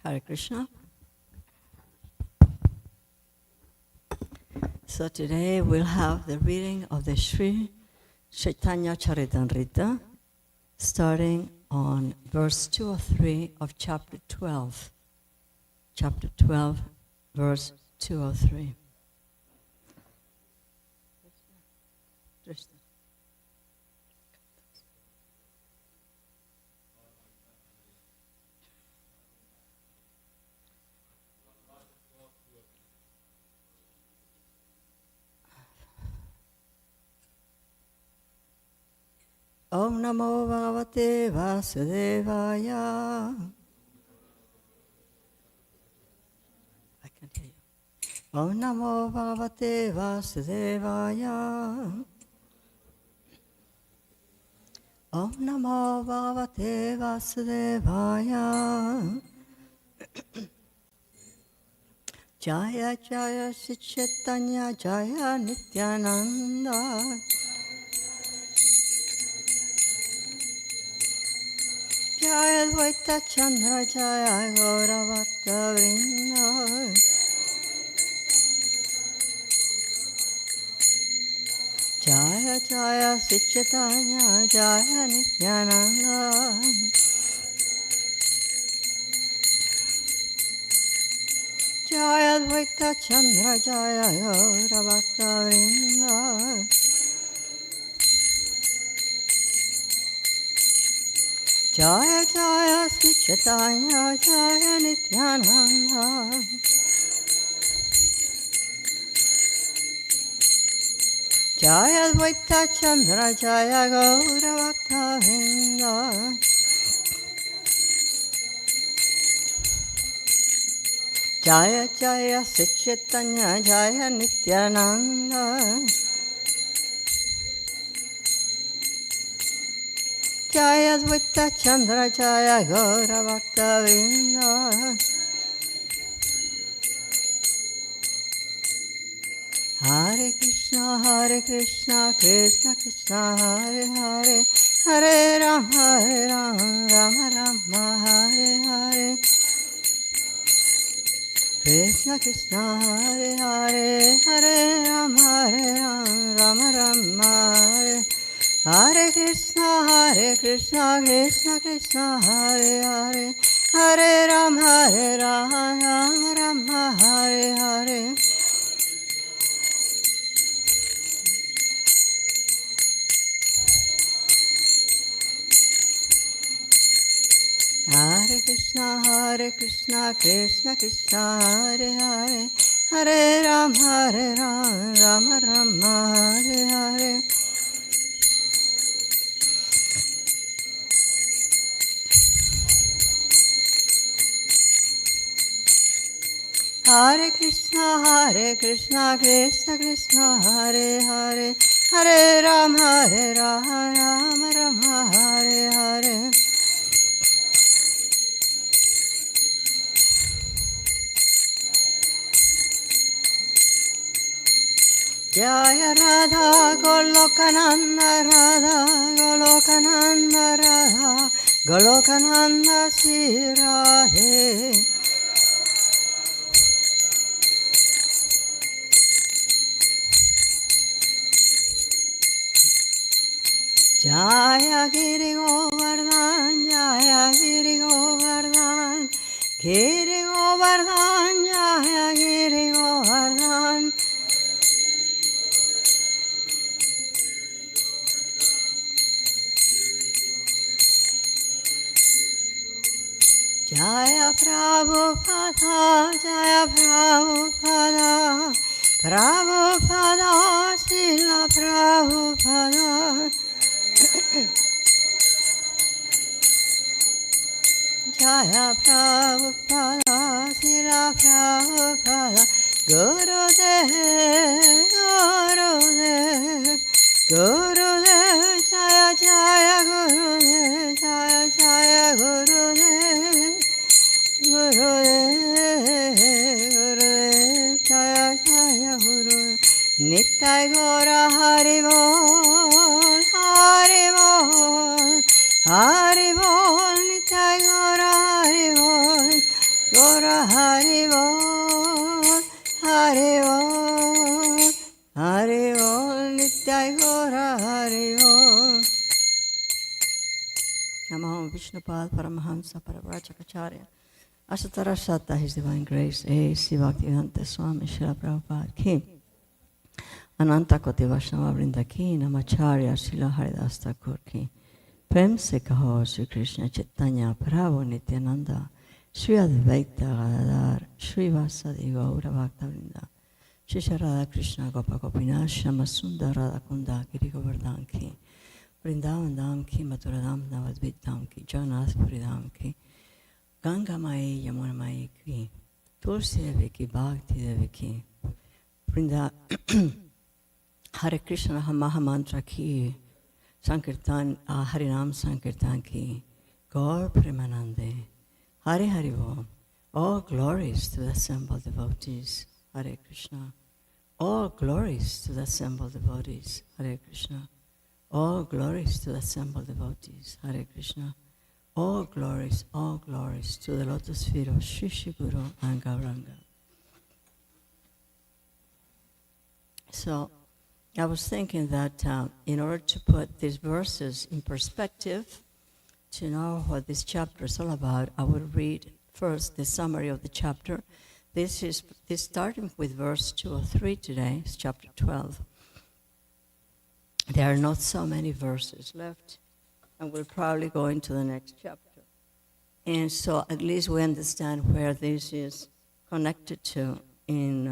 Hare Krishna. So today we'll have the reading of the Sri Chaitanya Charitamrita, starting on verse 203 of chapter 12. Chapter 12, verse 203. Krishna. Om Namo Bhagavate Vasudevaya. I can't hear you. Om Namo Bhagavate Vasudevaya. Om Namo Bhagavate Vasudevaya. Jaya Jaya Sri Chaitanya Jaya Nityananda. Jaya Advaita Chandra Jaya Gaura Bhakta Vrinda. Jaya Jaya Sri Chaitanya Jaya Nityananda. Jaya Advaita Chandra Jaya Gaura Bhakta Vrinda. Jaya Jaya Sri Chaitanya Jaya Nityananda. Jaya Advaita Chandra Jaya Gaura Bhakta Vrinda. Jaya Jaya Sri Chaitanya Jaya Nityananda. Jaya Advaita Chandra Jaya Gaura Bhakta Vrinda. Hare Krishna Krishna Krishna Hare Hare, Hare Rama Rama Rama Hare Hare. Krishna Krishna Hare Hare Hare Rama Rama Rama Hare Krishna Krishna Krishna Hare Hare Hare Rama Rama Hare Hare Hare Krishna Krishna Krishna Hare Hare Hare Rama Rama Hare Hare Hare Krishna Krishna Krishna Hare Hare Hare Rama Rama Hare Hare Jaya Radha Golokananda Radha Golokananda Radha Golokananda Sri Radhe Jaya Giri Govardhan Jaya Giri Govardhan Giri Govardhan Jaya Giri Govardhan Jaya Prabhupada, Jaya Prabhupada, Prabhupada, Srila Prabhupada. Jaya Prabhupada, Srila Prabhupada, Gurudev, Gurudev, Gurudev, Jaya Jaya Gurudev, Jaya Jaya Gurudev. Gurudev, Gurudev, Jaya Jaya Gurudev, Nitai Gora Hari Bol, Hari Bol, Hari Bol, Nitai Gora Hari Bol, Gora Hari Bol, Hari Bol, Hari Bol, Nitai Gora Hari Bol. Namo Vishnupad Paramahamsa Paravrachakacharya Asatarashata, His Divine Grace, A.C. Bhaktivedanta Swami Srila Prabhupada Ki, Ananta Koti Vaishnava Vrinda Ki, Namacharya Srila Haridas Thakur Ki, Prem Se Kaho Sri Krishna Chaitanya Prabhu Nityananda, Sri Advaita Gadadhar, Sri Vasadi Gaura Bhakta Vrinda, Sri Radha Krishna Gopa Gopinath, Shama Sundar Radha Kunda Giri Govardhan Ki, Vrindavan Dham Ki, Mathura Dham, Navadvip Dham Ki, Jagannath Puri Dham Ki, Ganga Mai, Yamuna Mai Ki, Tulsi Devi Ki, Bhakti Devi Ki, Vrinda Hare Krishna Mahamantra Ki, Sankirtan, Harinam Sankirtan Ki, Gaur Premanande, Hare Hare Bo, all glories to the assembled devotees, Hare Krishna, all glories to the assembled devotees, Hare Krishna, all glories to the assembled devotees, Hare Krishna, all glories to the lotus feet of Shri Shri Guru and Gauranga. So, I was thinking that in order to put these verses in perspective, to know what this chapter is all about, I will read first the summary of the chapter. This starting with verse 2 or 3 today, it's chapter 12. There are not so many verses left, and we'll probably go into the next chapter. And so at least we understand where this is connected to in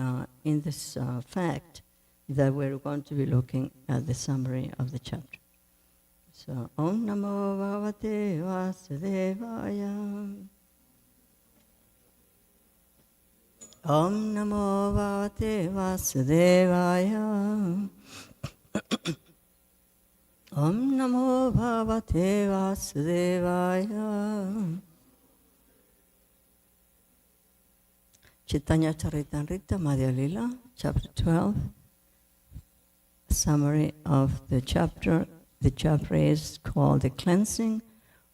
this fact that we're going to be looking at the summary of the chapter. So, Om Namo Bhagavate Vasudevaya. Om Namo Bhagavate Vasudevaya. Om Namo Bhagavate Vasudevaya. Chaitanya Charitamrita Madhya Lila, chapter 12. Summary of the chapter. The chapter is called The Cleansing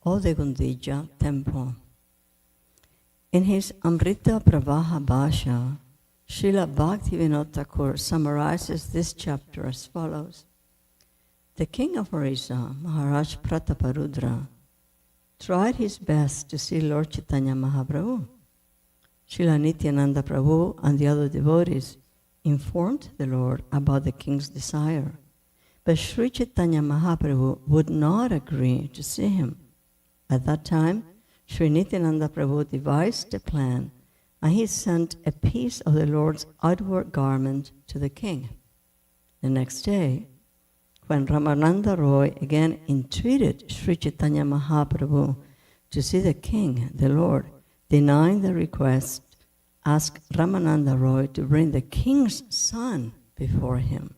of the Gundija Temple. In his Amrita Pravaha Bhasha, Srila Bhaktivinoda Thakur summarizes this chapter as follows. The king of Orissa, Maharaj Prataparudra, tried his best to see Lord Chaitanya Mahaprabhu. Srila Nityananda Prabhu and the other devotees informed the Lord about the king's desire, but Sri Chaitanya Mahaprabhu would not agree to see him. At that time, Sri Nityananda Prabhu devised a plan, and he sent a piece of the Lord's outward garment to the king. The next day, when Ramananda Roy again entreated Sri Chaitanya Mahaprabhu to see the king, the Lord, denying the request, asked Ramananda Roy to bring the king's son before him.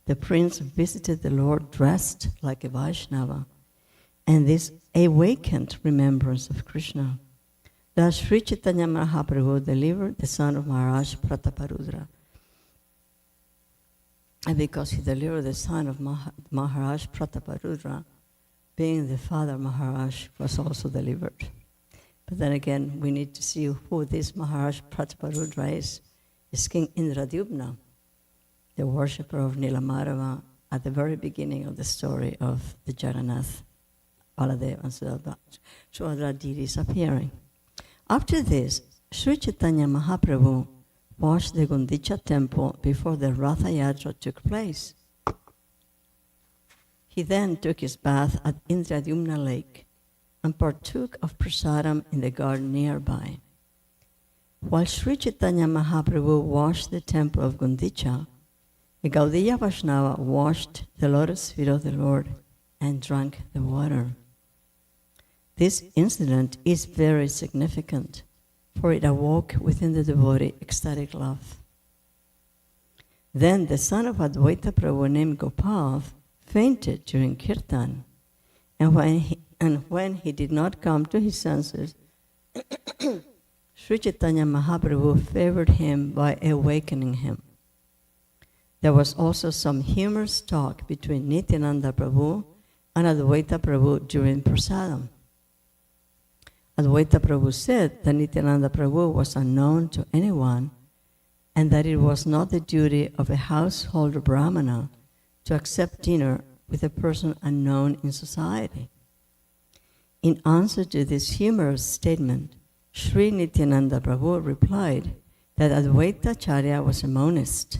The prince visited the Lord dressed like a Vaishnava, and this awakened remembrance of Krishna. Thus Sri Chaitanya Mahaprabhu delivered the son of Maharaj Prataparudra. And because he delivered the son of Maharaj Prataparudra, being the father Maharaj was also delivered. But then again, we need to see who this Maharaj Prataparudra is. It's King Indradyumna, the worshipper of Nilamadeva at the very beginning of the story of the Jagannath, Baladev and Subhadra deities appearing. After this, Sri Chaitanya Mahaprabhu washed the Gundicha temple before the Ratha Yatra took place. He then took his bath at Indradyumna lake and partook of prasadam in the garden nearby. While Sri Chaitanya Mahaprabhu washed the temple of Gundicha, a Gaudiya Vaishnava washed the lotus feet of the Lord and drank the water. This incident is very significant, for it awoke within the devotee ecstatic love. Then the son of Advaita Prabhu named Gopal fainted during kirtan, and when he did not come to his senses, Sri Chaitanya Mahaprabhu favored him by awakening him. There was also some humorous talk between Nityananda Prabhu and Advaita Prabhu during prasadam. Advaita Prabhu said that Nityananda Prabhu was unknown to anyone and that it was not the duty of a household brahmana to accept dinner with a person unknown in society. In answer to this humorous statement, Sri Nityananda Prabhu replied that Advaita Acharya was a monist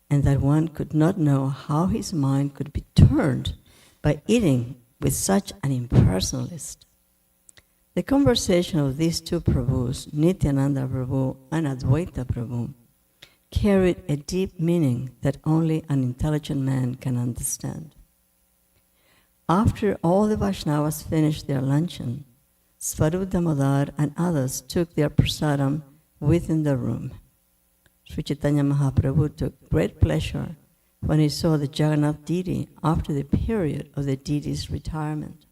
and that one could not know how his mind could be turned by eating with such an impersonalist. The conversation of these two Prabhus, Nityananda Prabhu and Advaita Prabhu, carried a deep meaning that only an intelligent man can understand. After all the Vaishnavas finished their luncheon, Svarup Damodar and others took their prasadam within the room. Sri Chaitanya Mahaprabhu took great pleasure when he saw the Jagannath deity after the period of the deity's retirement.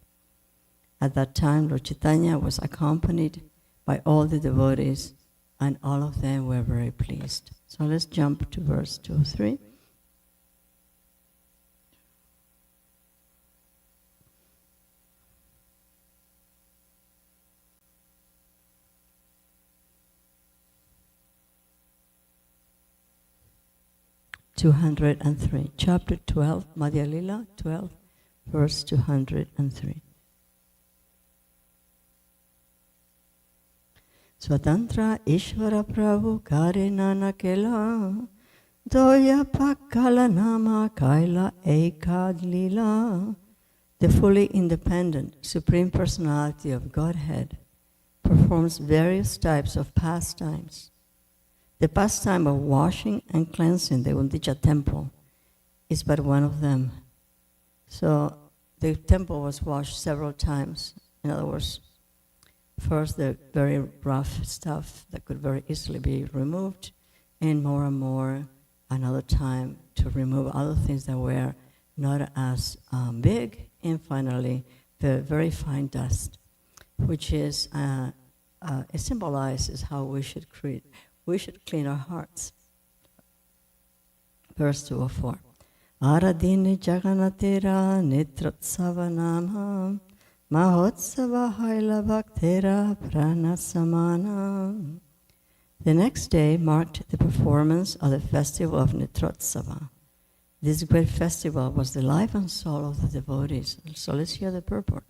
At that time, Lord Chaitanya was accompanied by all the devotees, and all of them were very pleased. So let's jump to verse 203. Chapter 12, Madhya Lila 12, verse 203. Swatantra Ishvara Prabhu Kare Nana Kela Doya Pakala Nama Kaila Ekad Lila. The fully independent Supreme Personality of Godhead performs various types of pastimes. The pastime of washing and cleansing the Gundicha temple is but one of them. So the temple was washed several times. In other words, first the very rough stuff that could very easily be removed, and more another time to remove other things that were not as big, and finally the very fine dust, which is it symbolizes how we should clean our hearts. Verse 204. Aradini Jaganatera Nitratsava Nama Mahotsava Haila Bhaktera Pranasamana. The next day marked the performance of the festival of Netrotsava. This great festival was the life and soul of the devotees. So let's hear the purport.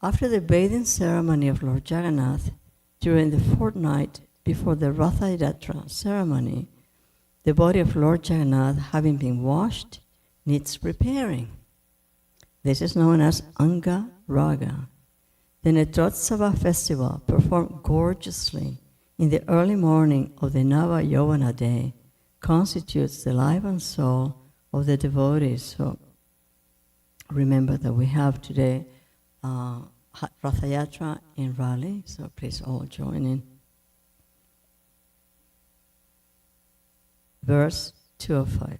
After the bathing ceremony of Lord Jagannath, during the fortnight before the Ratha Yatra ceremony, the body of Lord Jagannath, having been washed, needs repairing. This is known as Anga Raga. The Netrotsava festival, performed gorgeously in the early morning of the Nava Yovana day, constitutes the life and soul of the devotees. So remember that we have today Ratha Yatra in Raleigh, so please all join in. Verse 205.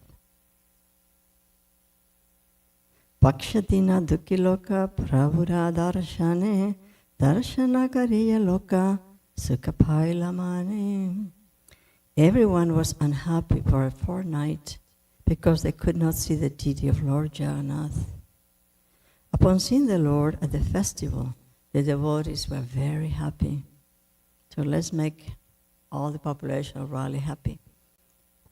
Pakshadina Dukiloka Prabhura Darshane Darshana Kariya Loka Sukhapailamane. Everyone was unhappy for a fortnight because they could not see the deity of Lord Jagannath. Upon seeing the Lord at the festival, the devotees were very happy. So let's make all the population of Raleigh happy.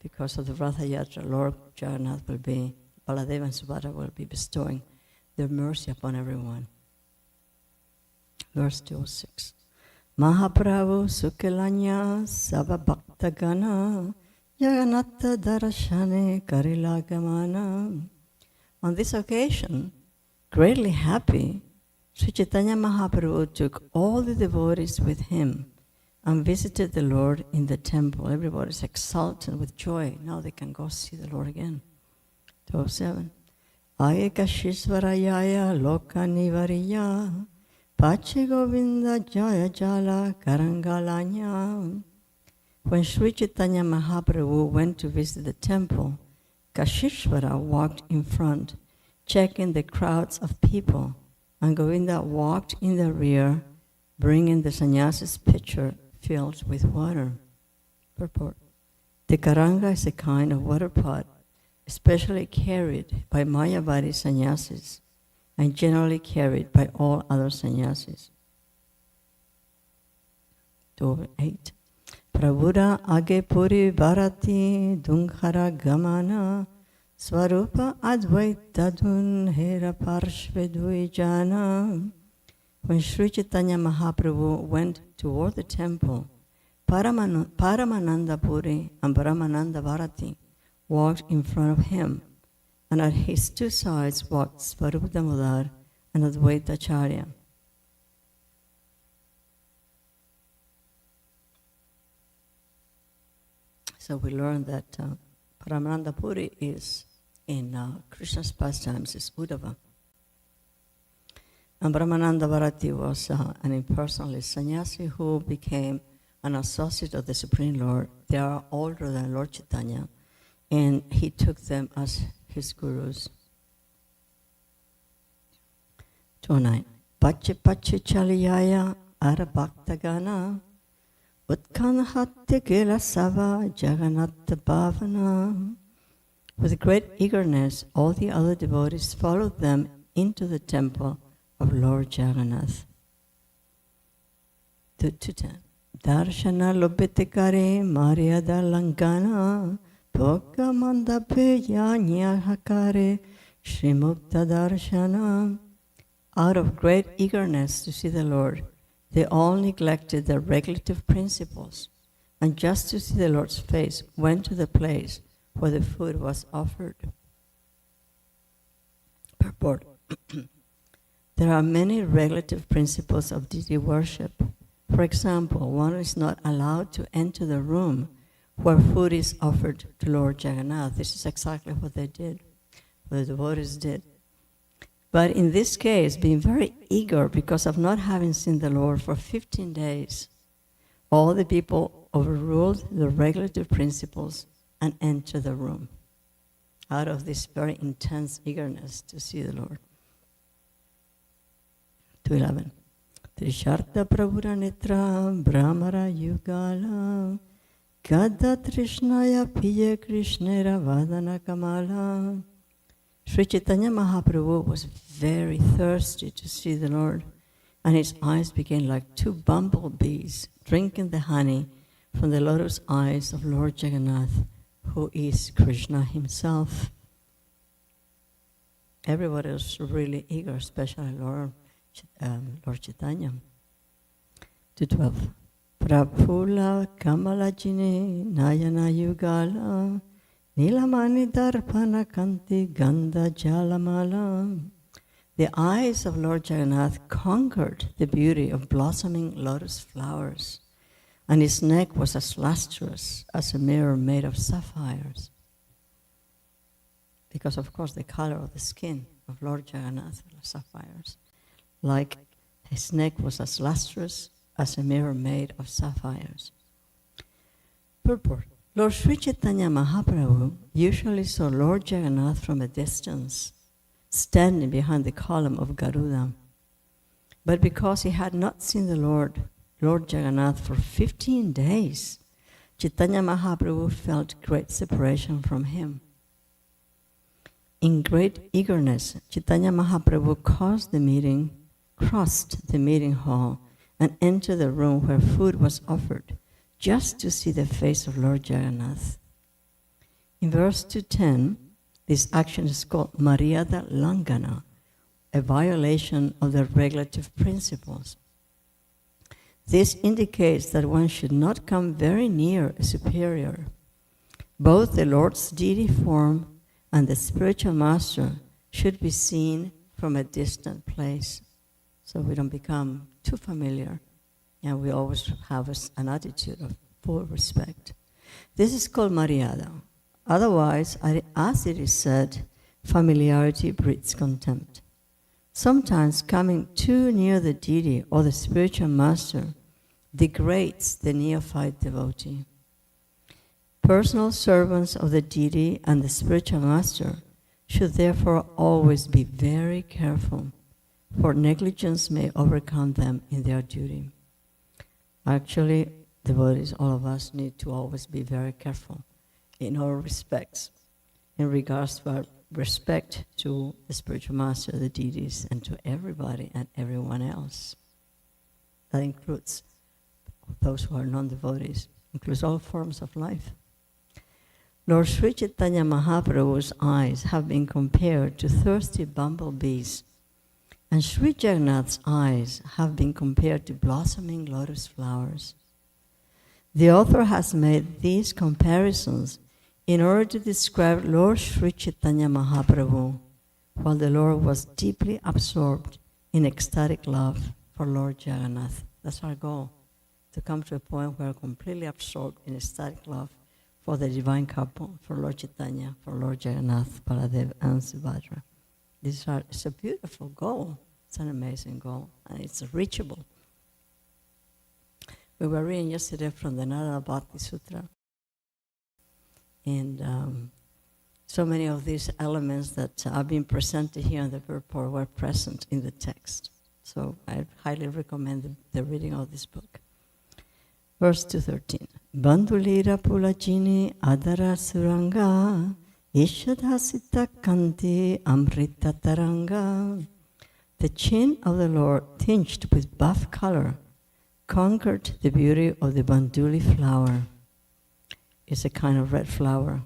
Because of the Ratha Yatra, Lord Jagannath will be, Baladeva and Subhadra will be bestowing their mercy upon everyone. Verse 206. Mahaprabhu Sukelanya Sava Bhaktagana Jagannatha Darashane Karilagamana. On this occasion, greatly happy, Sri Chaitanya Mahaprabhu took all the devotees with him and visited the Lord in the temple. Everybody is exultant with joy. Now they can go see the Lord again. 207. Ayekashishvarayaya loka nivariya pache govinda jaya jala karangalanya. When Sri Chaitanya Mahaprabhu went to visit the temple, Kashishvara walked in front, checking the crowds of people, and Govinda walked in the rear, bringing the sannyasi's pitcher filled with water. Purport. The karanga is a kind of water pot, especially carried by Mayavadi sannyasis, and generally carried by all other sannyasis. 208. Prabhuda age puri bharati dunghara gamana Swarupa Advaita Dunhera Parshvedvijana. When Sri Chaitanya Mahaprabhu went toward the temple, Paramananda Puri and Brahmananda Bharati walked in front of him, and at his two sides walked Swarupa Damodar and Advaita Acharya. So we learned that Paramananda Puri is in Krishna's pastimes is Uddhava. And Brahmananda Bharati was an impersonalist sannyasi who became an associate of the Supreme Lord. They are older than Lord Chaitanya, and he took them as his gurus. 209. Pache Pache Chaliyaya Arabhaktagana Utkanhatya Gila Sava Jagannatha Bhavana. With great eagerness, all the other devotees followed them into the temple of Lord Jagannath. 210. Darshana Lobitikare Maryada Langana Bhoga Mandapeya Nyahakare Srimukta Darshana. Out of great eagerness to see the Lord, they all neglected the regulative principles, and just to see the Lord's face went to the place where the food was offered. Purport. There are many regulative principles of deity worship. For example, one is not allowed to enter the room where food is offered to Lord Jagannath. This is exactly what they did, what the devotees did. But in this case, being very eager because of not having seen the Lord for 15 days, all the people overruled the regulative principles and entered the room out of this very intense eagerness to see the Lord. 211. Trishartha Prabhura Nitra Brahmara Yugala Gada Trishnaya Piya Krishnera Vadana Kamala. Sri Chaitanya Mahaprabhu was very thirsty to see the Lord, and his eyes became like two bumblebees drinking the honey from the lotus eyes of Lord Jagannath, who is Krishna himself. Everybody was really eager, especially Lord Chaitanya. 212. Prabhula Kamalajine Nayana Yugala Nilamani Darpana Kanti Ganda Jalamala. The eyes of Lord Jagannath conquered the beauty of blossoming lotus flowers, and his neck was as lustrous as a mirror made of sapphires. Because, of course, the color of the skin of Lord Jagannath was sapphires. Like his neck was as lustrous as a mirror made of sapphires. Purport. Lord Sri Chaitanya Mahaprabhu usually saw Lord Jagannath from a distance, standing behind the column of Garuda. But because he had not seen the Lord Jagannath for 15 days, Chaitanya Mahaprabhu felt great separation from him. In great eagerness, Chaitanya Mahaprabhu crossed the meeting hall and entered the room where food was offered, just to see the face of Lord Jagannath. In verse 210, this action is called Maryada Langana, a violation of the regulative principles. This indicates that one should not come very near a superior. Both the Lord's deity form and the spiritual master should be seen from a distant place, so we don't become too familiar, and we always have an attitude of full respect. This is called Maryada. Otherwise, as it is said, familiarity breeds contempt. Sometimes coming too near the deity or the spiritual master degrades the neophyte devotee. Personal servants of the deity and the spiritual master should therefore always be very careful, for negligence may overcome them in their duty. Actually, devotees, all of us, need to always be very careful in all respects, in regards to our respect to the spiritual master, the deities, and to everybody and everyone else. That includes those who are non-devotees, includes all forms of life. Lord Sri Chaitanya Mahaprabhu's eyes have been compared to thirsty bumblebees, and Sri Jagannath's eyes have been compared to blossoming lotus flowers. The author has made these comparisons in order to describe Lord Sri Chaitanya Mahaprabhu, while the Lord was deeply absorbed in ecstatic love for Lord Jagannath. That's our goal, to come to a point where we're completely absorbed in ecstatic love for the divine couple, for Lord Chaitanya, for Lord Jagannath, Baladev, and Subhadra. It's a beautiful goal. It's an amazing goal, and it's reachable. We were reading yesterday from the Narada Bhakti Sutra, and so many of these elements that have been presented here in the purport were present in the text. So I highly recommend the reading of this book. Verse 213. Bandulira pulajini adara suranga ishadhasita kanti amrita taranga. The chin of the Lord, tinged with buff color, conquered the beauty of the banduli flower. It's a kind of red flower.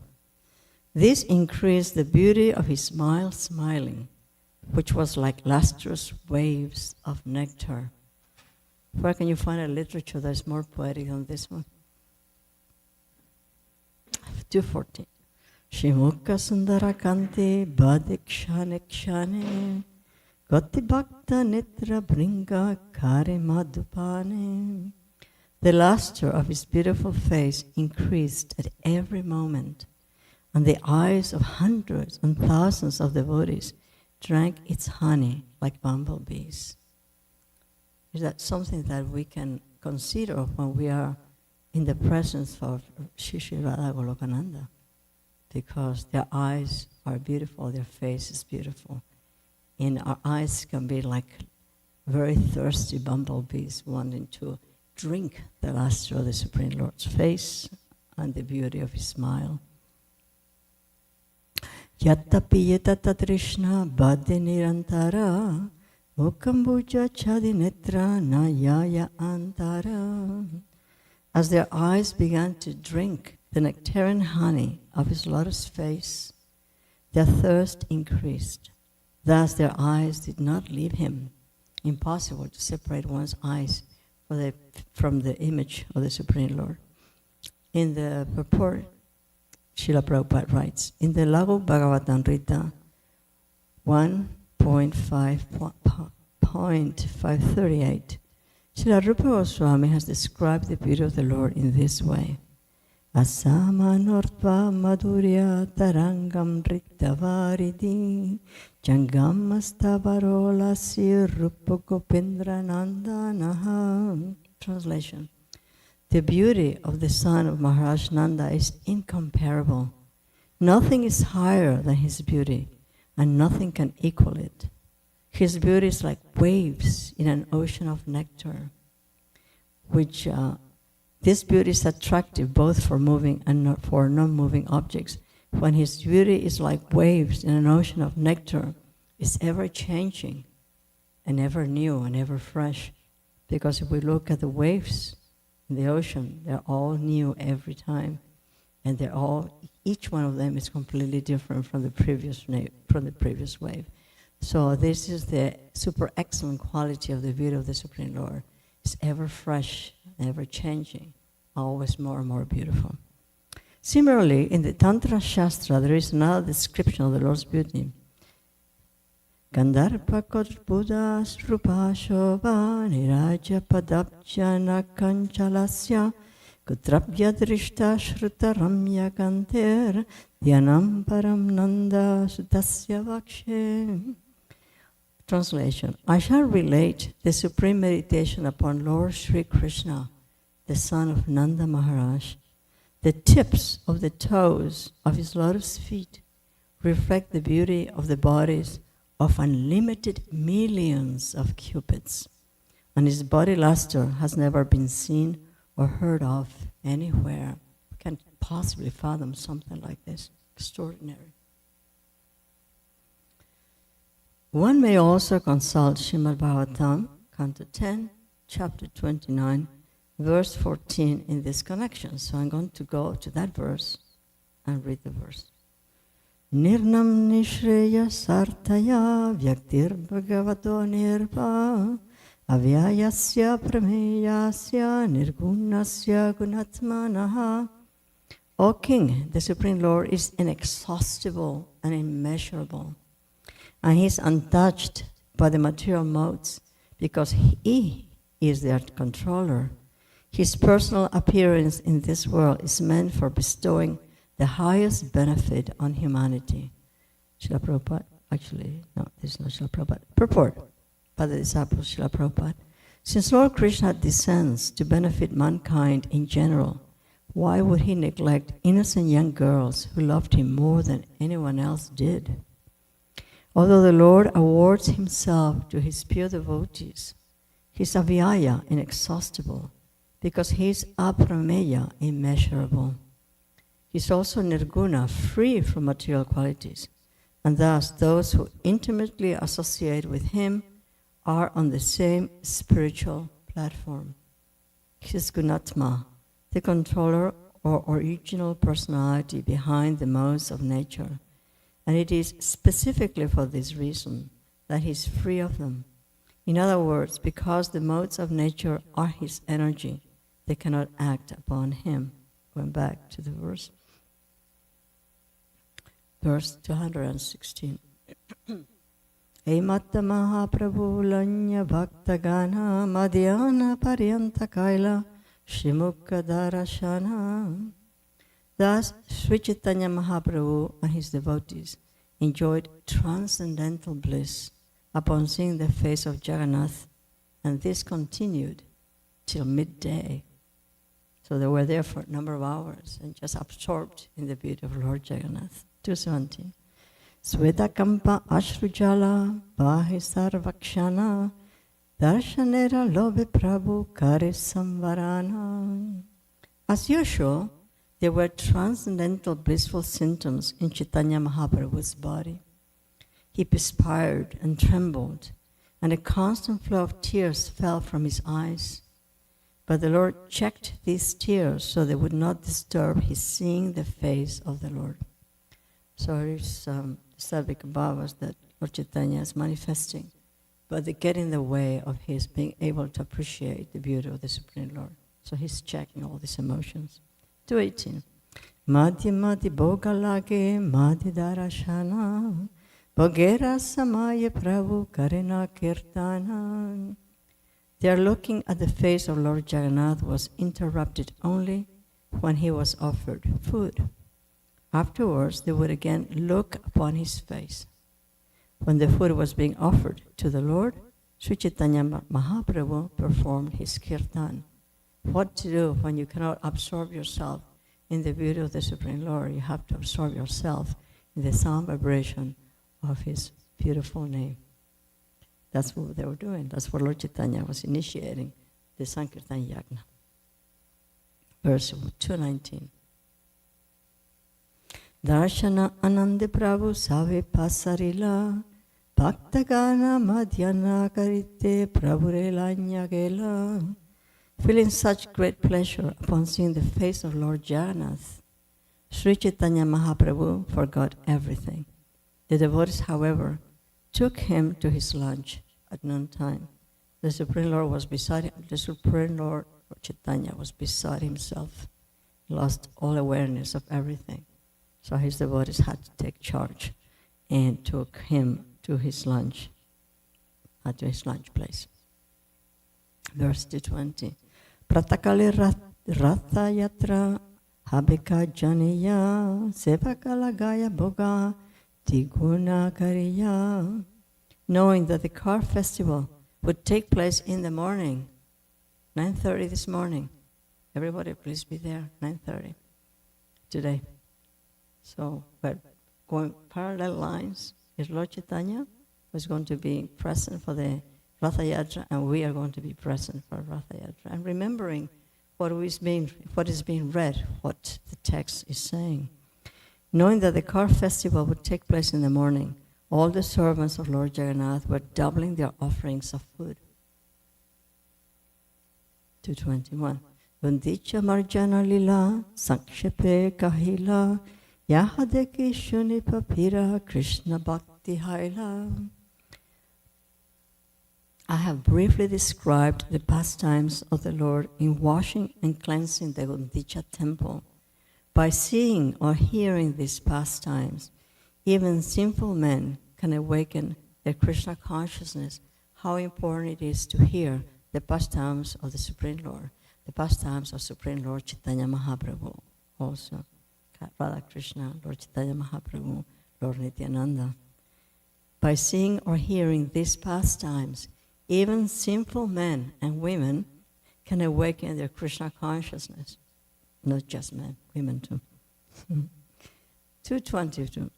This increased the beauty of his smile smiling, which was like lustrous waves of nectar. Where can you find a literature that is more poetic than this one? 214. Shimukha sundara kanti badikshane kshane gati bhakta nitra bringa kare madhupane. The luster of his beautiful face increased at every moment, and the eyes of hundreds and thousands of devotees drank its honey like bumblebees. Is that something that we can consider when we are in the presence of Shri Radha Golokananda? Because their eyes are beautiful, their face is beautiful. And our eyes can be like very thirsty bumblebees wanting to drink the luster of the Supreme Lord's face and the beauty of his smile. Yatapi yatata trishna bhadde nirantara mukambuja chadi netra na yaya antara. As their eyes began to drink the nectarean honey of his lotus face, their thirst increased. Thus their eyes did not leave him. Impossible to separate one's eyes from the image of the Supreme Lord. In the purport, Srila Prabhupada writes, in the Lago Bhagavatamrita 1.538, Srila Rupa Goswami has described the beauty of the Lord in this way. Asamanortva madhurya tarangam riktavaridi jangamastavarola rupa gopindra nandanaha. Translation. The beauty of the son of Maharaj Nanda is incomparable. Nothing is higher than his beauty, and nothing can equal it. His beauty is like waves in an ocean of nectar, which this beauty is attractive both for moving and not for non-moving objects. When his beauty is like waves in an ocean of nectar, it's ever-changing and ever new and ever fresh. Because if we look at the waves in the ocean, they're all new every time, and they're all, each one of them is completely different from the previous wave. So this is the super excellent quality of the beauty of the Supreme Lord. It's ever fresh, ever changing, always more and more beautiful. Similarly, in the Tantra Shastra, there is another description of the Lord's beauty. Gandharpa Kodbuddha Srupa Shobha Niraja Padapjana Kanchalasya Kutrabhya Drishta Shruta Ramya Kanter Dhyanam Param Nanda Sutasya Vakshe. Translation. I shall relate the supreme meditation upon Lord Sri Krishna, the son of Nanda Maharaj. The tips of the toes of his lotus feet reflect the beauty of the bodies of unlimited millions of cupids, and his body luster has never been seen or heard of anywhere. We can't possibly fathom something like this. Extraordinary. One may also consult Srimad Bhagavatam, Canto 10, Chapter 29, verse 14 in this connection. So I'm going to go to that verse and read the verse. Nirnam nishreya sartaya vyaktir bhagavato nirva avyayasya prameyasya nirgunasya gunatmanaha. O King, the Supreme Lord is inexhaustible and immeasurable, and he is untouched by the material modes because he is their controller. His personal appearance in this world is meant for bestowing the highest benefit on humanity. Srila Prabhupada, actually, no, this is not Srila Prabhupada. Purport by the disciples Srila Prabhupada. Since Lord Krishna descends to benefit mankind in general, why would he neglect innocent young girls who loved him more than anyone else did? Although the Lord awards himself to his pure devotees, he is avyaya, inexhaustible, because he is aprameya, immeasurable. He is also nirguna, free from material qualities, and thus those who intimately associate with him are on the same spiritual platform. He is gunatma, the controller or original personality behind the modes of nature, and it is specifically for this reason that he is free of them. In other words, because the modes of nature are his energy, they cannot act upon him. Going back to the verse. Verse 216. Ematta Mahaprabhu Lanya Bhaktagana Madhyana Paryanta Kaila Shrimukha Darashana. Thus, Sri Chaitanya Mahaprabhu and his devotees enjoyed transcendental bliss upon seeing the face of Jagannath, and this continued till midday. So they were there for a number of hours and just absorbed in the beauty of Lord Jagannath. 217. Sweta kampa ashrujala bahi sarvakshana darshanera lobe prabhu kare samvarana. As usual, There were transcendental blissful symptoms in Chaitanya Mahaprabhu's body. He perspired and trembled, and a constant flow of tears fell from his eyes. But the Lord checked these tears so they would not disturb his seeing the face of the Lord. So it's Sadvik Bhavas that Lord Chaitanya is manifesting, but they get in the way of his being able to appreciate the beauty of the Supreme Lord. So he's checking all these emotions. 218. Madhya Madhi Bhogalage Madhi Darashana Bhogera Samaya Prabhu Karina Kirtana. Their looking at the face of Lord Jagannath was interrupted only when he was offered food. Afterwards, they would again look upon his face. When the food was being offered to the Lord, Sri Chaitanya Mahaprabhu performed his kirtan. What to do when you cannot absorb yourself in the beauty of the Supreme Lord? You have to absorb yourself in the sound vibration of his beautiful name. That's what they were doing. That's what Lord Chaitanya was initiating, the Sankirtan Yagna. Verse 219. Darshana Ananda Prabhu Save Pasarila Bhaktagana Madhyana Karite Prabhurela Nyagela. Feeling such great pleasure upon seeing the face of Lord Jagannath, Sri Chaitanya Mahaprabhu forgot everything. The devotees, however, took him to his lunch at noontime. The Supreme Lord was beside him. The Supreme Lord Chaitanya was beside himself. He lost all awareness of everything. So his devotees had to take charge and took him to his lunch place. Verse 220. Pratakale Ratha Yatra Habika Janiya Sevakala Gaya Boga Tiguna Kariya. Knowing that the car festival would take place in the morning, 9:30 this morning. Everybody please be there, 9:30 today. So we're going parallel lines. Is Lord Chaitanya was going to be present for the Ratha Yatra, and we are going to be present for Ratha Yatra. And remembering what is being read, what the text is saying. Knowing that the car festival would take place in the morning, all the servants of Lord Jagannath were doubling their offerings of food. 221. Vandicha Marjana Lila, Sankshepe Kahila, Yahadeki Shuni Papira, Krishna Bhakti Haila. I have briefly described the pastimes of the Lord in washing and cleansing the Gundicha temple. By seeing or hearing these pastimes, even simple men can awaken their Krishna consciousness. How important it is to hear the pastimes of the Supreme Lord, the pastimes of Supreme Lord Chaitanya Mahaprabhu, also Radha Krishna, Lord Chaitanya Mahaprabhu, Lord Nityananda. By seeing or hearing these pastimes, even simple men and women can awaken their Krishna consciousness. Not just men, women too. 222.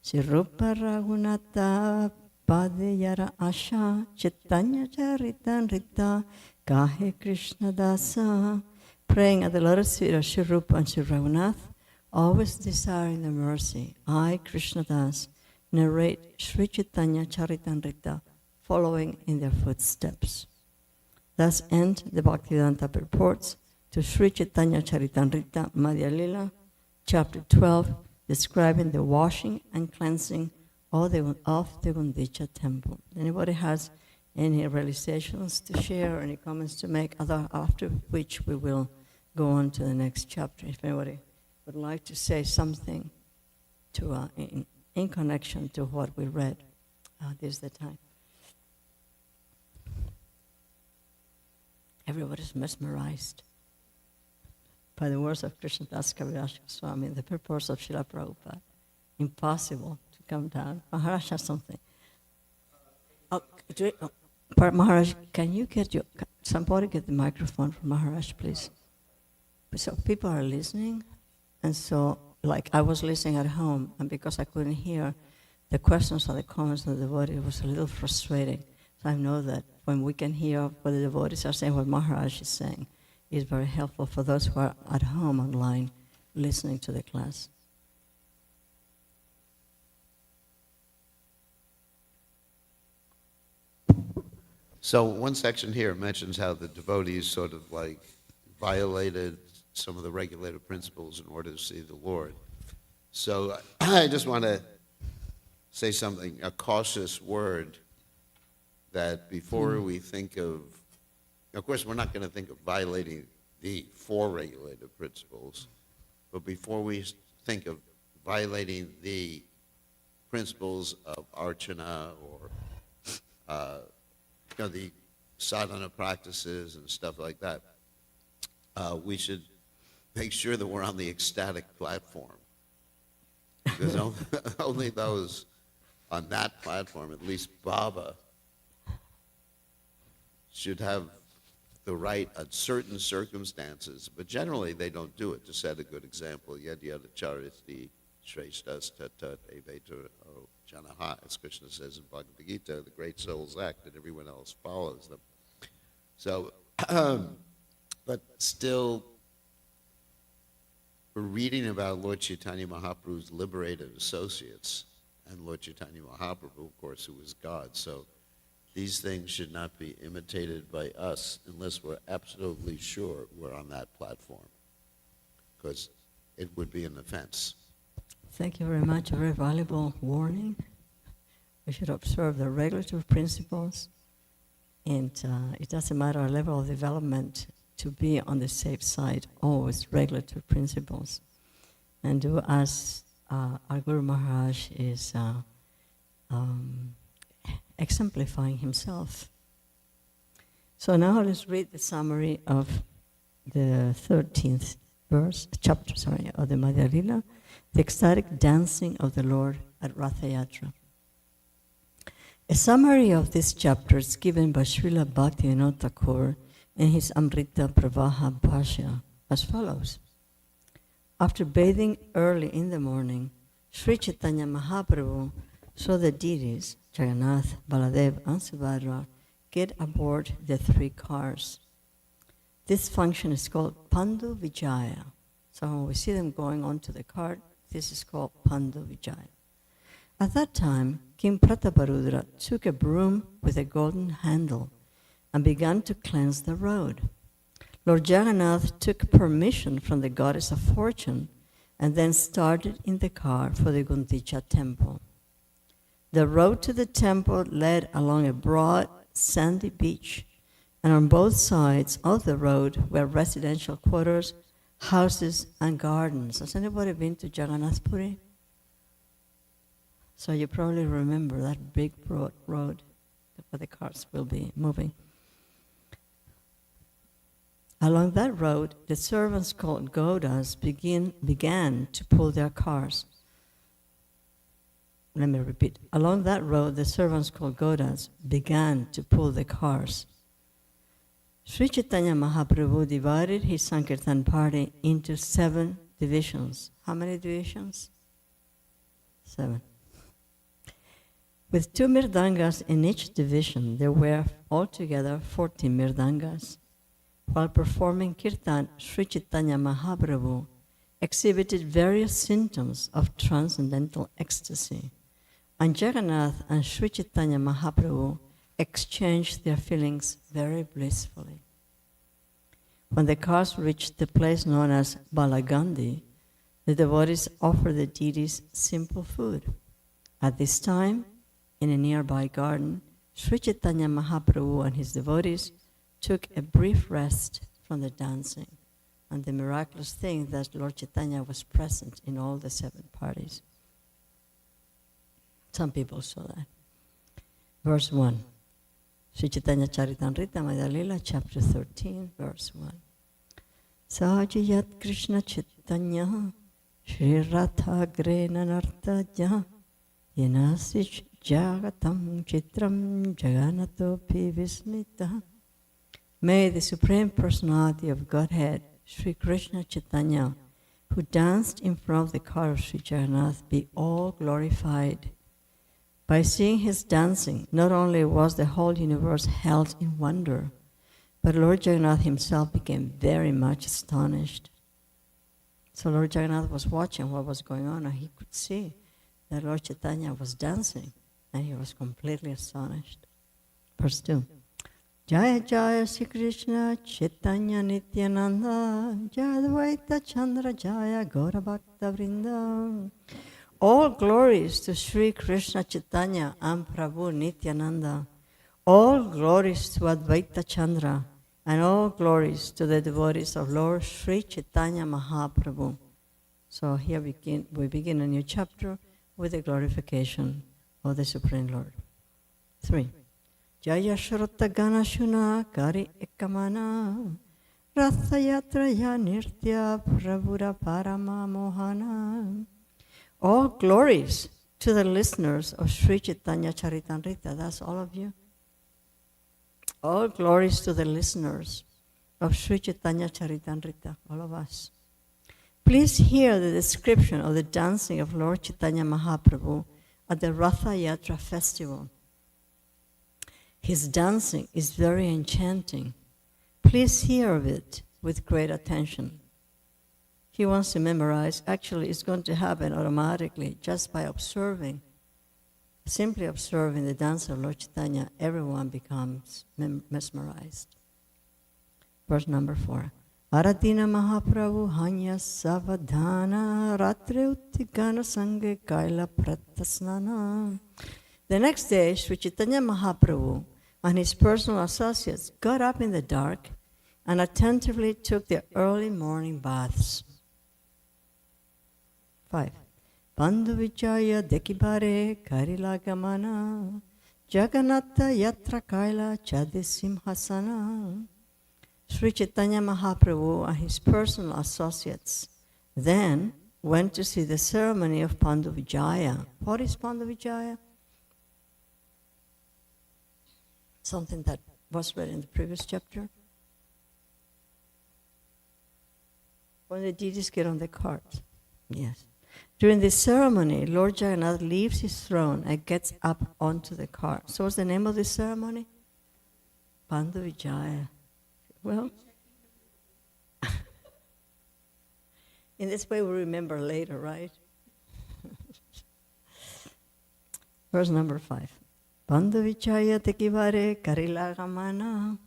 Sirupa Raghunatha Padayara Asha Chaitanya Charitan Rita Kahe Krishna Dasa. Praying at the lotus feet of Sri Rupa and Sri Raghunath, always desiring the mercy, I, Krishna Das, narrate Sri Chaitanya Charitamrita, following in their footsteps. Thus end the Bhaktivedanta purports to Sri Chaitanya Charitamrita Madhya Lila, chapter 12, describing the washing and cleansing of the Gundicha temple. Anybody has any realizations to share, any comments to make, after which we will go on to the next chapter. If anybody would like to say something to in connection to what we read, this is the time. Everybody's mesmerized by the words of Krishnadas Kaviraj Goswami, the purpose of Srila Prabhupada. Impossible to come down. Maharaj has something. Maharaj, can you somebody get the microphone for Maharaj, please? So people are listening, and so, like I was listening at home, and because I couldn't hear the questions or the comments of the devotee, it was a little frustrating. So I know that when we can hear what the devotees are saying, what Maharaj is saying, is very helpful for those who are at home online listening to the class. So one section here mentions how the devotees sort of like violated some of the regulative principles in order to see the Lord. So I just want to say something, a cautious word, that before we think of course, we're not going to think of violating the four regulative principles, but before we think of violating the principles of archana or the sadhana practices and stuff like that, we should make sure that we're on the ecstatic platform. Because only those on that platform, at least Baba, should have the right at certain circumstances, but generally they don't do it. To set a good example, yad yada chariti shreshtas tatat evetur janaha, as Krishna says in Bhagavad Gita, the great souls act and everyone else follows them. So, but still, we're reading about Lord Chaitanya Mahaprabhu's liberated associates, and Lord Chaitanya Mahaprabhu, of course, who is God. So these things should not be imitated by us unless we're absolutely sure we're on that platform, because it would be an offense. Thank you very much. A very valuable warning. We should observe the regulative principles, and it doesn't matter our level of development to be on the safe side, always regulative principles. And do as our Guru Maharaj is exemplifying himself. So now let's read the summary of the 13th chapter of the Madhya Lila, the ecstatic dancing of the Lord at Ratha Yatra. A summary of this chapter is given by Srila Bhaktivinoda Thakur in his Amrita Pravaha Bhashya as follows. After bathing early in the morning, Sri Chaitanya Mahaprabhu saw the deities, Jagannath, Baladev, and Subhadra, get aboard the three cars. This function is called Pandu Vijaya. So when we see them going onto the cart, this is called Pandu Vijaya. At that time, King Prataparudra took a broom with a golden handle and began to cleanse the road. Lord Jagannath took permission from the goddess of fortune and then started in the car for the Gundicha temple. The road to the temple led along a broad, sandy beach, and on both sides of the road were residential quarters, houses, and gardens. Has anybody been to Jagannath Puri? So you probably remember that big broad road where the cars will be moving. Along that road, the servants called Godas began to pull their cars. Let me repeat. Along that road, the servants called Godas began to pull the cars. Sri Chaitanya Mahaprabhu divided his Sankirtan party into 7 divisions. How many divisions? 7. With 2 mirdangas in each division, there were altogether 14 mirdangas. While performing kirtan, Sri Chaitanya Mahaprabhu exhibited various symptoms of transcendental ecstasy, and Jagannath and Sri Chaitanya Mahaprabhu exchanged their feelings very blissfully. When the cars reached the place known as Balagandhi, the devotees offered the deities simple food. At this time, in a nearby garden, Sri Chaitanya Mahaprabhu and his devotees took a brief rest from the dancing, and the miraculous thing that Lord Chaitanya was present in all the 7 parties. Some people saw that. Verse 1. Sri Chaitanya Charitamrita Madhya Lila, chapter 13, verse 1. Sajayat Krishna Chaitanya Shri Ratha Grena Nartaja Yanasich Jagatam Chitram Jaganatopi Vismita. May the Supreme Personality of Godhead, Sri Krishna Chaitanya, who danced in front of the car of Sri Jagannath, be all glorified. By seeing his dancing, not only was the whole universe held in wonder, but Lord Jagannath himself became very much astonished. So Lord Jagannath was watching what was going on, and he could see that Lord Chaitanya was dancing, and he was completely astonished. Verse 2. Jaya Jaya Sri Krishna Chaitanya Nityananda Jaya Advaita Chandra Jaya Gaura Bhakta Vrinda. All glories to Sri Krishna Chaitanya and Prabhu Nityananda. All glories to Advaita Chandra, and all glories to the devotees of Lord Sri Chaitanya Mahaprabhu. So here we begin a new chapter with the glorification of the Supreme Lord. 3. Jaya Shrota Gana Shuna Kari Ekamana Ratha Yatraya Nirtya Prabhura Parama Mohana. All glories to the listeners of Sri Chaitanya Charitamrita. That's all of you. All glories to the listeners of Sri Chaitanya Charitamrita, all of us. Please hear the description of the dancing of Lord Chaitanya Mahaprabhu at the Ratha Yatra festival. His dancing is very enchanting. Please hear of it with great attention. He wants to memorize. Actually, it's going to happen automatically just by observing. Simply observing the dance of Lord Chaitanya, everyone becomes mesmerized. Verse number 4. Aradina Mahaprabhu Hanya Savadhana Ratre Uttigana Sange Kaila Pratasnana. The next day, Sri Chaitanya Mahaprabhu and his personal associates got up in the dark and attentively took their early morning baths. 5. Bandhu Vijaya Dekibare Karilagamana Jagannatha Yatra Kaila Chadisimhasana. Sri Chaitanya Mahaprabhu and his personal associates then went to see the ceremony of Bandhu Vijaya. What is Bandhu Vijaya? Something that was read in the previous chapter. When the deities get on the cart. Yes. During this ceremony, Lord Jagannath leaves his throne and gets up onto the cart. So what's the name of this ceremony? Bandhu Vijaya. Well, in this way we remember later, right? Verse number 5. Bandhu Vijaya Tekivare Karilagamana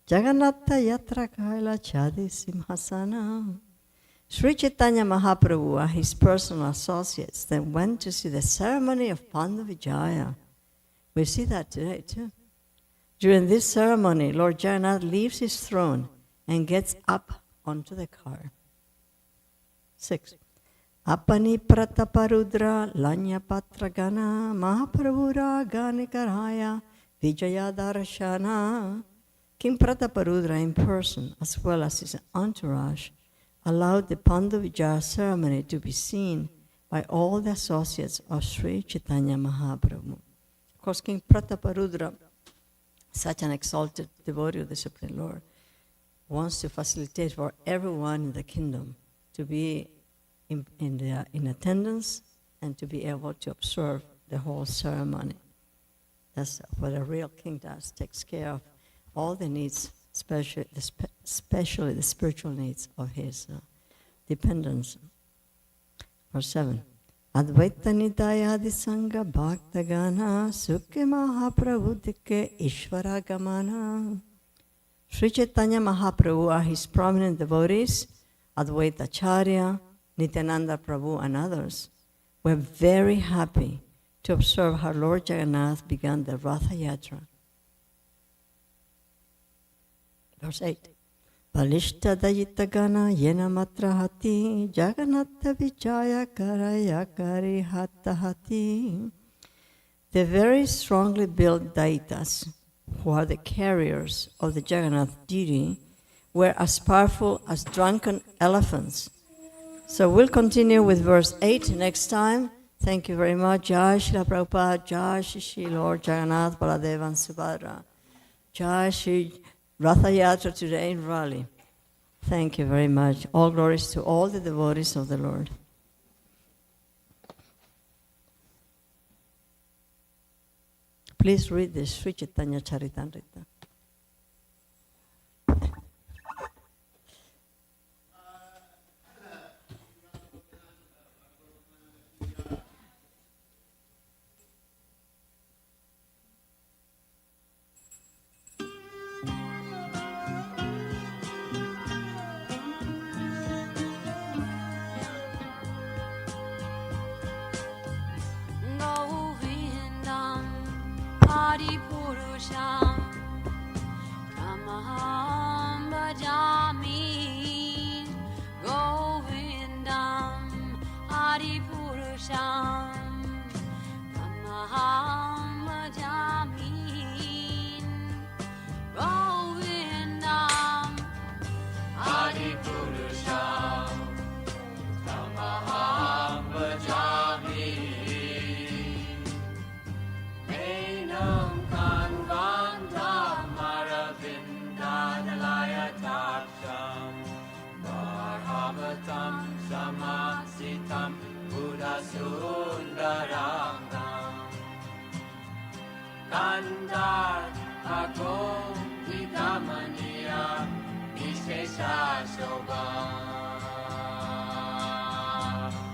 Jagannatha Yatra Kaila Chadi Simhasana. Sri Chaitanya Mahaprabhu and his personal associates then went to see the ceremony of Bandhu Vijaya. We see that today too. During this ceremony, Lord Jagannath leaves his throne and gets up onto the car. 6. Apani Prataparudra Lanya Patragana Mahaprabhura Ganikaraya Vijaya Darshana. King Prataparudra in person, as well as his entourage, allowed the Bandhu Vijaya ceremony to be seen by all the associates of Sri Chaitanya Mahaprabhu. Of course, King Prataparudra, such an exalted devotee of the Supreme Lord, wants to facilitate for everyone in the kingdom to be in attendance and to be able to observe the whole ceremony. That's what a real king does, takes care of all the needs, especially the spiritual needs of his dependents. Verse 7. Advaita Nitayadi Sangha Bhaktagana Sukhe Mahaprabhudike Ishvara Gamana. Sri Chaitanya Mahaprabhu are his prominent devotees, Advaita Acharya, Nityananda Prabhu and others, were very happy to observe how Lord Jagannath began the Ratha Yatra. Verse 8. Balishta Dayitagana Yena Matrahati Jagannatha Vijaya Karaya Kari Hatahati. The very strongly built Daitas, who are the carriers of the Jagannath deity, were as powerful as drunken elephants. So we'll continue with verse 8 next time. Thank you very much. Jai Srila Prabhupada, Jai Shri Lord Jagannath Baladev and Subhadra. Jai Shri Ratha Yatra today in Raleigh. Thank you very much. All glories to all the devotees of the Lord. Please read the Sri Chaitanya Charitamrita. Buddha Sundarangam Kandar Agong Vidamaniya Vishesha Shobha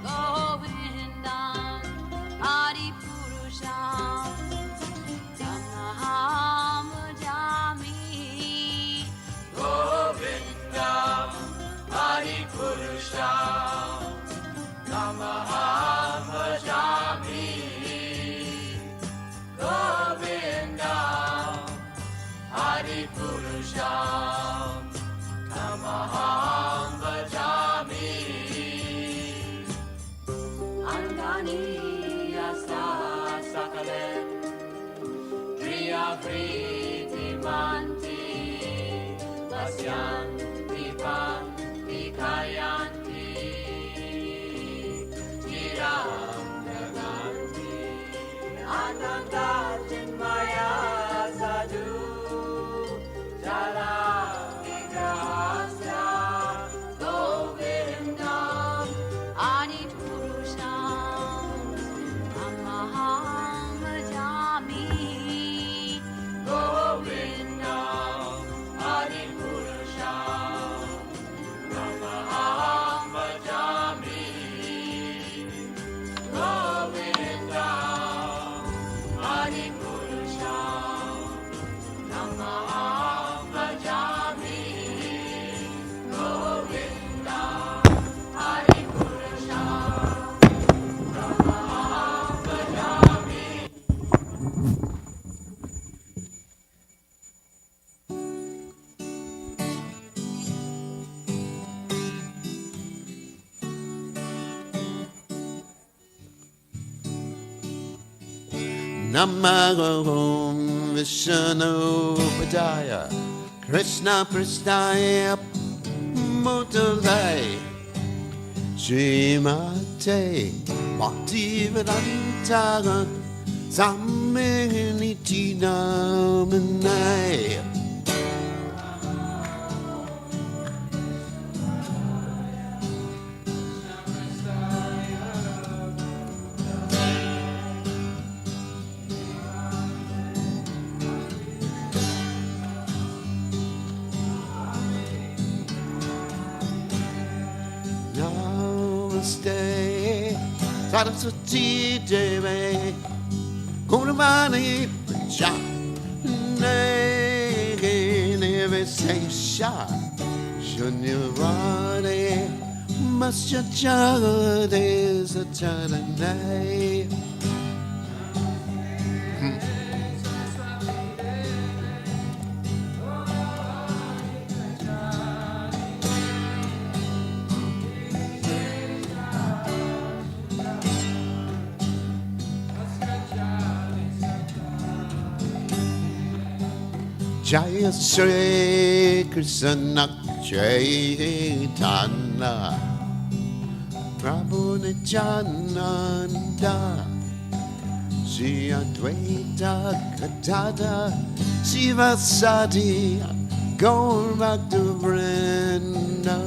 Govindam Adipurusham Tamaham Jami Govindam Adipurusham Tamaham Jami Govindam Adipurusham Tamaham Jami Angani Yasa Sakalen Kriya Vriti Manti Vasyan Vipan Vikayanti Jiram Naganti Ananda Chinmaya Sadhu Jala Vigrahasya Govindam Adipurusham Amaham Bhajami Govindam Adipurusham Amaham Bhajami Govindam Adipurusham Amaham Bhajami Govindam Namah Vishnu Padaya Krishna Prasthaya Mudalai Srimate Bhaktivedanta Sammagniti Namanai Namaste Saraswati Devi Gurmani Praja Nevesesha Shunyavane Masya Jagade Sacharanay Jaya Sri Krishna Chaitanya Prabhu Nityananda Shri Advaita Gadada Sivasati Gaur Bhakta Vrinda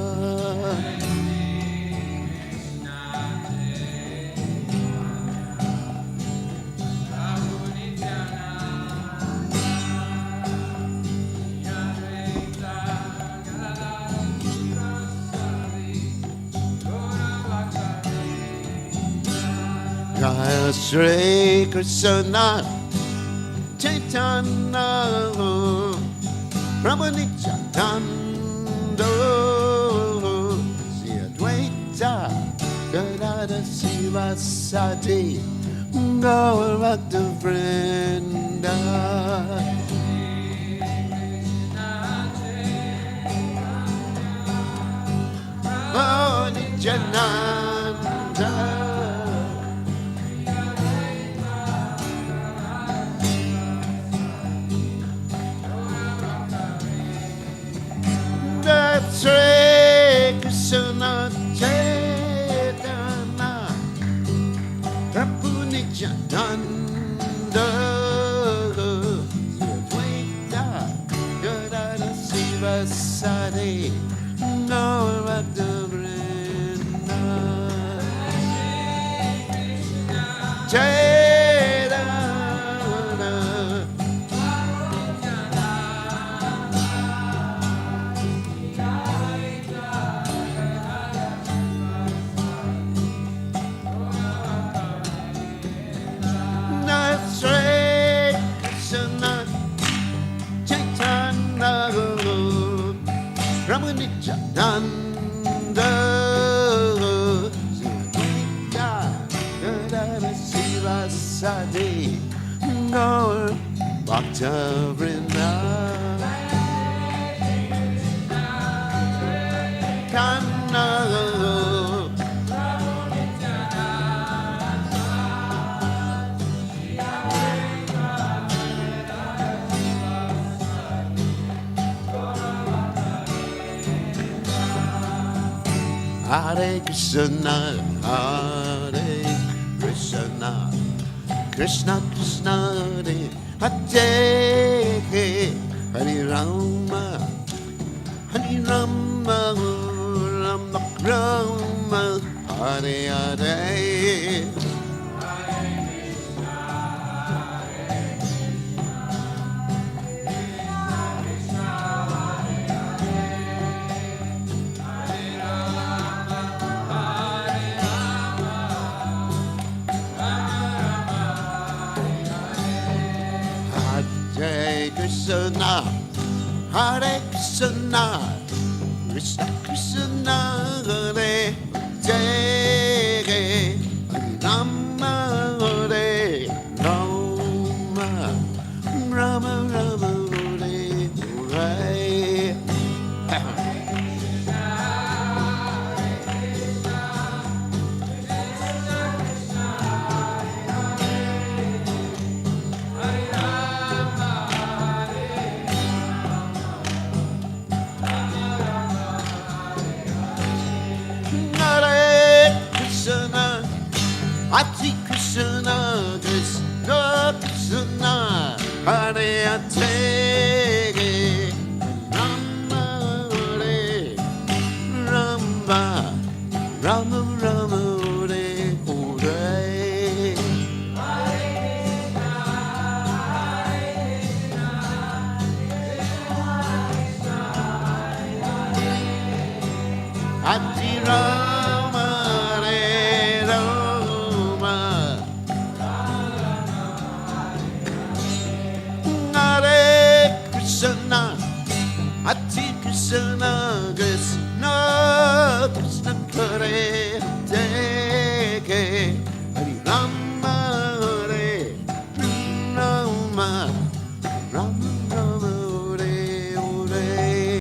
Jaya Sri Krishna Chaitanya Prabhu Nityananda Shri Advaita Gadada Sivasati Gaur Bhakta Vrinda Oh Nityananda Sri Krishna Chaitanya Prabhu Nityananda Shri Advaita Gadada Sivasati Gaur Bhakta Vrinda Ramanityananda Sita Gadara Siva Sadi Gaur Bhakta-vrinda Kanna Hare Krishna, Hare Krishna, Krishna Krishna, Hare Hare, Hare Rama, Hare Rama, Rama Rama, Hare Hare. Hare Krishna, Hare Krishna, Krishna Krishna, Hare Hare, Hare Rama, Hare Rama, Rama Rama, Hare Hare. Ati Krishna, Krishna Krishna, Hare Hare, Rama Hare Rama, Rama Rama Hare Hare. Ati Rama Hare Rama, Hare Krishna, Ati Krishna, Krishna Krishna, Hare Hare.